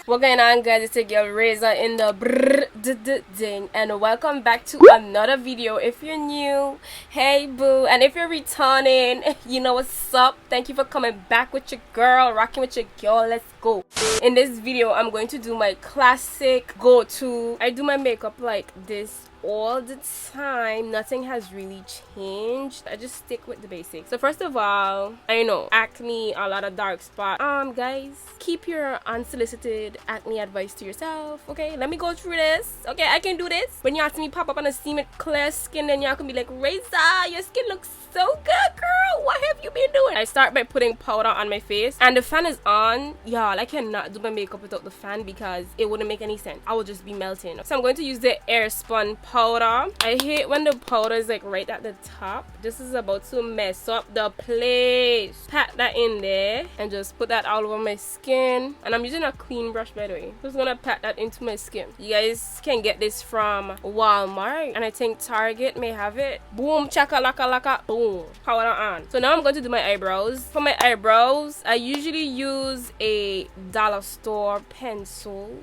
What going on, guys? It's your girl Raynecia in the ding, and welcome back to another video. If you're new, hey boo, and if you're returning, you know what's up. Thank you for coming back with your girl, rocking with your girl. Let's go. In this video, I'm going to do my classic go-to. I do my makeup like this all the time. Nothing has really changed. I just stick with the basics. So first of all, I know acne, a lot of dark spot. Guys, keep your unsolicited acne advice to yourself. Okay, let me go through this. Okay, I can do this. When y'all see me pop up on a steam with clear skin, then y'all can be like, Raynecia, your skin looks so good, girl. What have you been doing? I start by putting powder on my face, and the fan is on. Y'all, I cannot do my makeup without the fan because it wouldn't make any sense. I will just be melting. So I'm going to use the air spun powder. I hate when the powder is like right at the top. This is about to mess up the place. Pat that in there and just put that all over my skin. And I'm using a clean brush, by the way. Just gonna pat that into my skin. You guys can get this from Walmart, and I think Target may have it. Boom, chaka laka laka, boom, powder on. So now I'm going to do my eyebrows. For my eyebrows, I usually use a dollar store pencil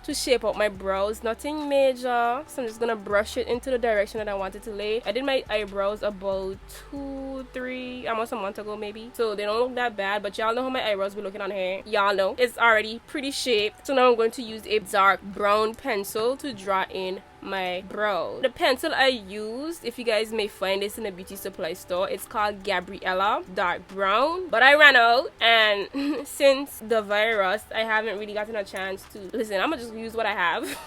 to shape out my brows. Nothing major, so I'm just gonna brush it into the direction that I want it to lay. I did my eyebrows about 2-3 almost a month ago maybe, so they don't look that bad, but y'all know how my eyebrows be looking on here. Y'all know it's already pretty shaped. So now I'm going to use a dark brown pencil to draw in my brow. The pencil I used, if you guys may find this in a beauty supply store, it's called Gabriella dark brown, but I ran out, and since the virus I haven't really gotten a chance to listen. I'm gonna just use what I have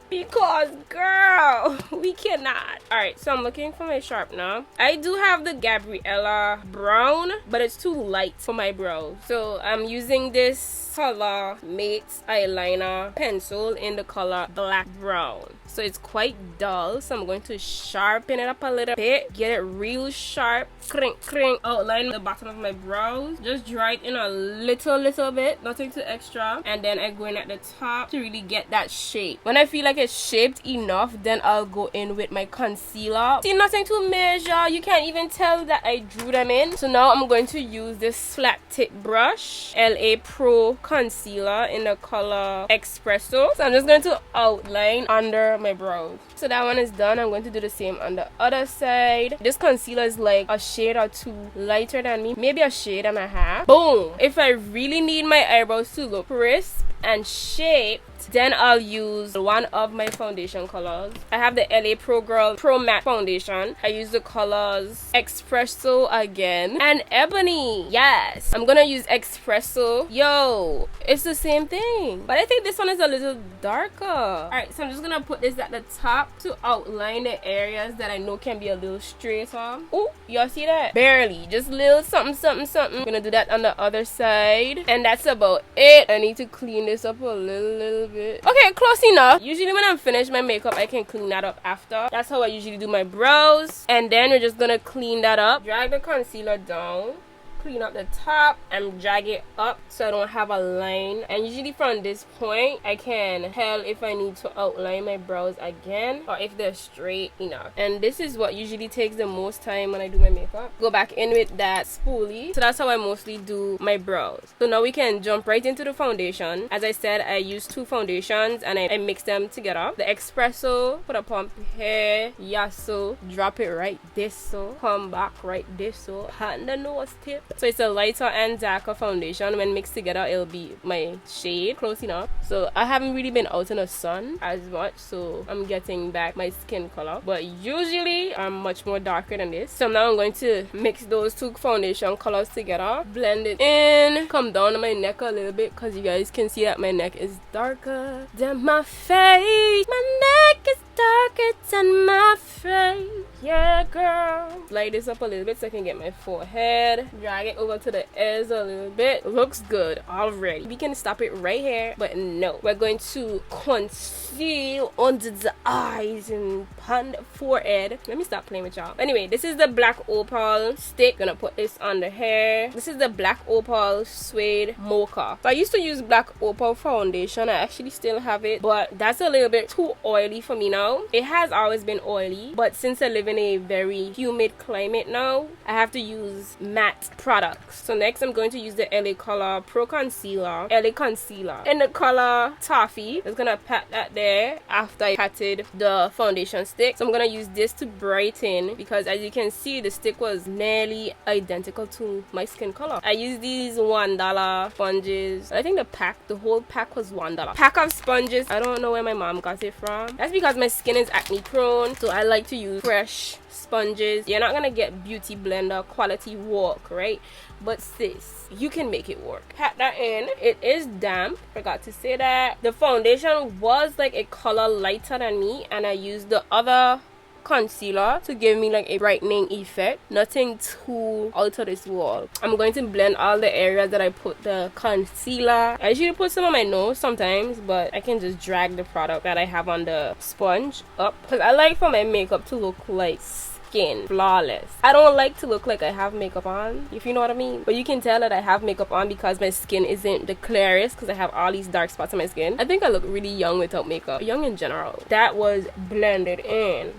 because girl, we cannot. All right, so I'm looking for my sharpener. I do have the Gabriella brown, but it's too light for my brows, so I'm using this color Mates eyeliner pencil in the color black brown. So it's quite dull, so I'm going to sharpen it up a little bit, get it real sharp. Crink crink, outline the bottom of my brows, just draw it in a little bit, nothing too extra, and then I go in at the top to really get that shape. When I feel like it's shaped enough, then I'll go in with my concealer. See, nothing to measure, you can't even tell that I drew them in. So now I'm going to use this flat tip brush, LA Pro concealer in the color Espresso. So I'm just going to outline under my brows. So that one is done. I'm going to do the same on the other side. This concealer is like a shade or two lighter than me, maybe a shade and a half. Boom. If I really need my eyebrows to look crisp and shaped, then I'll use one of my foundation colors. I have the LA Pro Girl Pro Matte Foundation. I use the colors Espresso again and Ebony. Yes, I'm gonna use Espresso. Yo, it's the same thing, but I think this one is a little darker. Alright, so I'm just gonna put this at the top to outline the areas that I know can be a little straighter. Oh, y'all see that? Barely, just little something. I'm gonna do that on the other side, and that's about it. I need to clean this up a little bit. Okay, close enough. Usually when I'm finished my makeup, I can clean that up after. That's how I usually do my brows. And then we're just gonna clean that up. Drag the concealer down, clean up the top, and drag it up so I don't have a line. And usually from this point I can tell if I need to outline my brows again or if they're straight enough. And this is what usually takes the most time when I do my makeup. Go back in with that spoolie. So that's how I mostly do my brows. So now we can jump right into the foundation. As I said, I use two foundations and I mix them together. The Espresso, put a pump here, yes, so drop it right this, so come back right this, so hand the nose tip. So it's a lighter and darker foundation. When mixed together, it'll be my shade, close enough. So I haven't really been out in the sun as much, so I'm getting back my skin color. But usually I'm much more darker than this. So now I'm going to mix those two foundation colors together, blend it in, come down to my neck a little bit because you guys can see that my neck is darker than my face. My neck is darker than my face. Yeah, girl. Light this up a little bit so I can get my forehead. Drag it over to the ears a little bit. Looks good already. We can stop it right here, but no. We're going to conceal under the eyes and on the forehead. Let me stop playing with y'all. Anyway, this is the Black Opal stick. Gonna put this on the hair. This is the Black Opal Suede Mocha. So I used to use Black Opal foundation. I actually still have it, but that's a little bit too oily for me now. It has always been oily, but since I live in a very humid climate now, I have to use matte products. So next I'm going to use the LA Color Pro Concealer, LA Concealer in the color Toffee. I'm gonna pat that there after I patted the foundation stick. So I'm gonna use this to brighten, because as you can see, the stick was nearly identical to my skin color. I used these $1 sponges. I think the whole pack was $1. Pack of sponges. I don't know where my mom got it from. That's because my skin is acne prone, so I like to use fresh sponges. You're not gonna get beauty blender quality work, right? But sis, you can make it work. Pat that in. It is damp, forgot to say that. The foundation was like a color lighter than me, and I used the other concealer to give me like a brightening effect. Nothing too out of this wall. I'm going to blend all the areas that I put the concealer. I usually put some on my nose sometimes, but I can just drag the product that I have on the sponge up, because I like for my makeup to look like skin flawless. I don't like to look like I have makeup on, if you know what I mean. But you can tell that I have makeup on because my skin isn't the clearest, because I have all these dark spots on my skin. I think I look really young without makeup, young in general. That was blended in.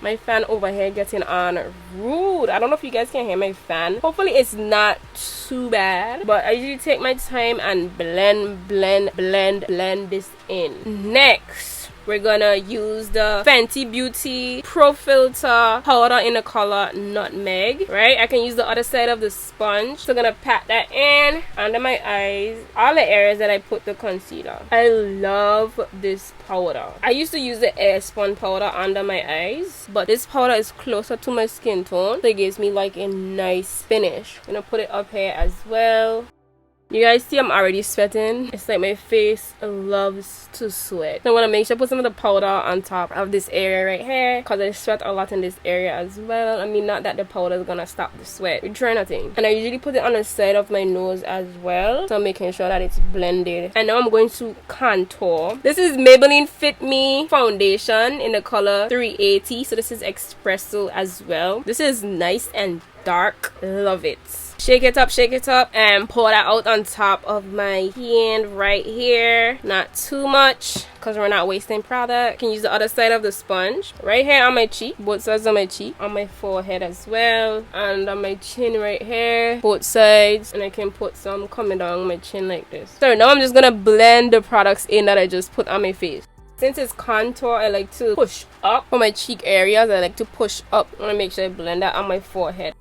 My fan over here getting on rude. I don't know if you guys can hear my fan. Hopefully it's not too bad, but I usually take my time and blend this in. Next, we're gonna use the Fenty Beauty Pro Filter powder in the color Nutmeg, right? I can use the other side of the sponge. So I'm gonna pat that in under my eyes, all the areas that I put the concealer. I love this powder. I used to use the Airspun powder under my eyes, but this powder is closer to my skin tone, so it gives me like a nice finish. I'm gonna put it up here as well. You guys see I'm already sweating. It's like my face loves to sweat. So I want to make sure I put some of the powder on top of this area right here, because I sweat a lot in this area as well. I mean, not that the powder is gonna stop the sweat. We try nothing. And I usually put it on the side of my nose as well, so I'm making sure that it's blended. And now I'm going to contour. This is Maybelline Fit Me foundation in the color 380. So this is espresso as well. This is nice and dark. Love it. Shake it up and pour that out on top of my hand right here. Not too much, because we're not wasting product. Can use the other side of the sponge right here on my cheek, both sides of my cheek, on my forehead as well, and on my chin right here, both sides. And I can put some coming down my chin like this. So now I'm just gonna blend the products in that I just put on my face. Since it's contour, I like to push up for my cheek areas. I like to push up. I want to make sure I blend that on my forehead.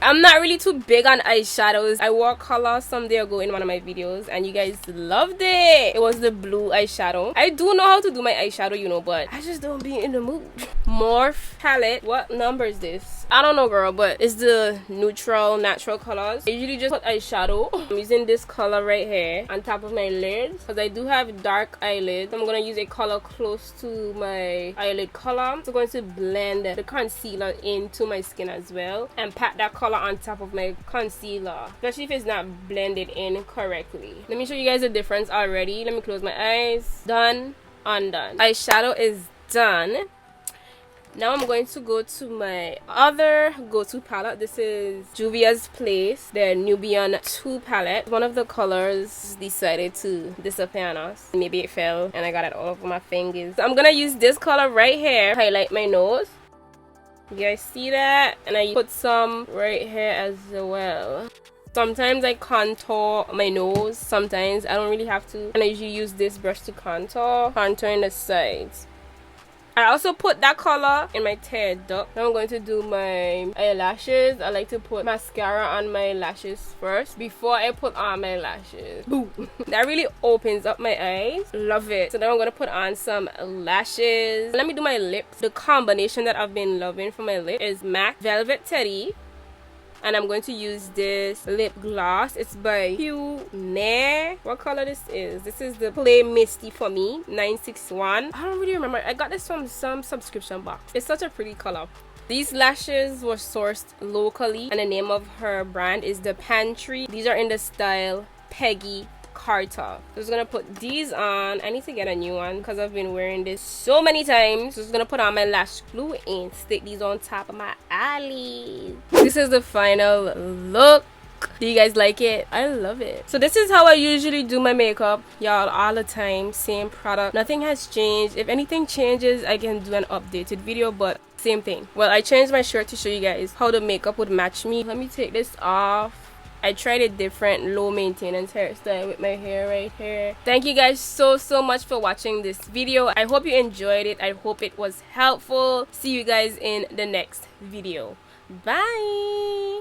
I'm not really too big on eyeshadows. I wore color some day ago in one of my videos, and you guys loved it. It was the blue eyeshadow. I do know how to do my eyeshadow, you know, but I just don't be in the mood. Morphe palette. What number is this? I don't know, girl, but it's the neutral natural colors. I usually just put eyeshadow. I'm using this color right here on top of my lids, because I do have dark eyelids. I'm gonna use a color close to my eyelid color. So I'm going to blend the concealer into my skin as well, and pat that color on top of my concealer, especially if it's not blended in correctly. Let me show you guys the difference already. Let me close my eyes. Done, undone. Eyeshadow is done. Now I'm going to go to my other go-to palette. This is Juvia's Place, their Nubian 2 palette. One of the colors decided to disappear on us. Maybe it fell and I got it all over my fingers. So I'm gonna use this color right here, highlight my nose. You guys see that? And I put some right here as well. Sometimes I contour my nose, sometimes I don't really have to. And I usually use this brush to contouring the sides. I also put that color in my tear duct. Now I'm going to do my eyelashes. I like to put mascara on my lashes first before I put on my lashes. Boo! That really opens up my eyes. Love it. So now I'm going to put on some lashes. Let me do my lips. The combination that I've been loving for my lip is MAC Velvet Teddy. And I'm going to use this lip gloss. It's by P.O Box. What color this is? This is the Play Misty for Me 961. I don't really remember. I got this from some subscription box. It's such a pretty color. These lashes were sourced locally, and the name of her brand is The Pantry. These are in the style Peggy Carter. So I'm just gonna put these on. I need to get a new one because I've been wearing this so many times. So I'm just gonna put on my lash glue and stick these on top of my eyelids. This is the final look. look. Do you guys like it? I love it. So this is how I usually do my makeup, y'all, all the time. Same product. Nothing has changed. If anything changes, I can do an updated video, but same thing. Well, I changed my shirt to show you guys how the makeup would match me. Let me take this off. I tried a different low maintenance hairstyle with my hair right here. Thank you guys so much for watching this video. I hope you enjoyed it. I hope it was helpful. See you guys in the next video. Bye.